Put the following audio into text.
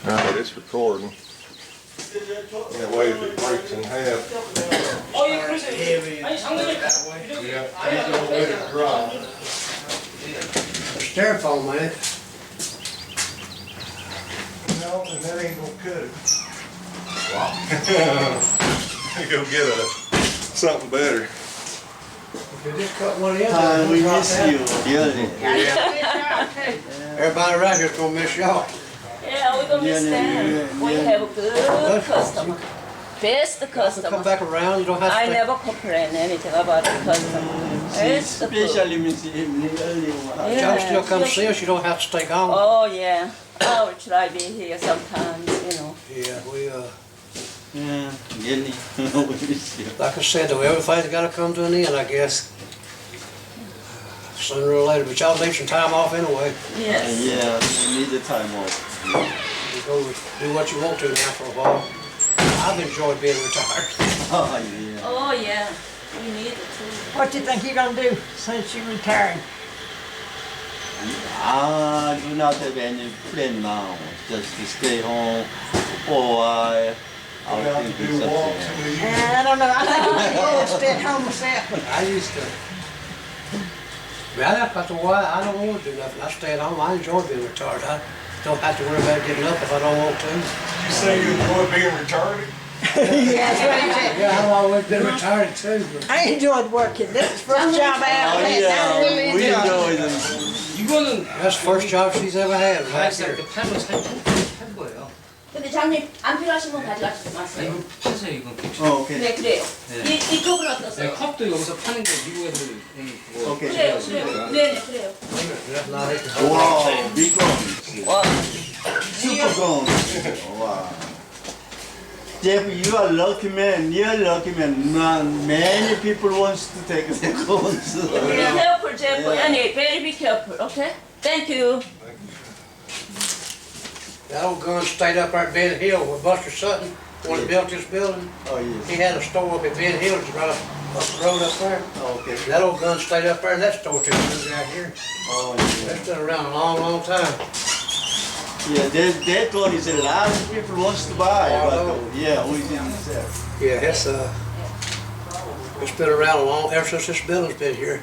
Alright, it's recording. That way if it breaks in half. 어, 예, 그러세요. 아니, 장난이 Yeah, he's gonna let it dry. Styrofoam, man. No, and that ain't gonna cut it. Go get something better. If you just cut one of these, We drop miss that. you, really. Everybody around here's gonna miss y'all. Yeah, we're gonna miss them. We have a good customer. Best Come customer. back around, you don't have to I stay. never complain anything about the customer. It's the food. Especially Miss Evening early one. Yeah. Y'all still come see us, you don't have to stay gone. Oh, yeah. I will try to be here sometimes, you know. Yeah, we, Yeah, really. We miss you. like I said, though, everything's gotta come to an end, I guess. Sooner or later, but y'all need some time off anyway. Yes. Yeah, we need the time off. You go do what you want to now for a while. I've enjoyed being retired. Oh, yeah. Oh, yeah. We need it too. What do you think you're gonna do since you retired? I do not have any plan now. Just to stay home for a while. I got to do walks in the evening. I don't know, I think I'm gonna stay at home myself. I used to. Well, after a while, I don't want to do nothing. I stay at home. I enjoy being retired. I don't have to worry about getting up if I don't want to. You say you enjoy being retarded? Yeah, that's what he said. Yeah, I've always been retired too. But I enjoyed working, this is the first job I Oh, ever had, and I really yeah, we enjoyed it. enjoy them. 이거는 that's the first job she's ever had. Right 다이어트 here. 할때 팔고 살 거예요. 근데 장님, 안 필요하신 분 가져가시지 마세요. 이거 파세요, 이거. 오케이. 네, 그래요. 네. 이 컵은 네, 어떠세요? 컵도 여기서 파는 게 미국에서 그거. 오케이. 그래요, 그래요. 네네, 그래요. That's not it. Wow, big guns. 와, Super guns. Wow. Jeff, you are lucky man. You're lucky man. Not many people wants to take the guns. be careful, Jeff. Anyway, very be careful, okay? Thank you. That old gun stayed up there at Ben Hill with Buster Sutton when he built this building. Oh yes. He had a store up at Ben Hill, right up the road up there. Okay. That old gun stayed up there, and that store too, moved out here. Oh yeah. That's been around a long, long time. Yeah, that gun is a lot of people wants to buy. Oh, I But know. yeah, we didn't sell. Yeah, it's been around a long, ever since this building's been here.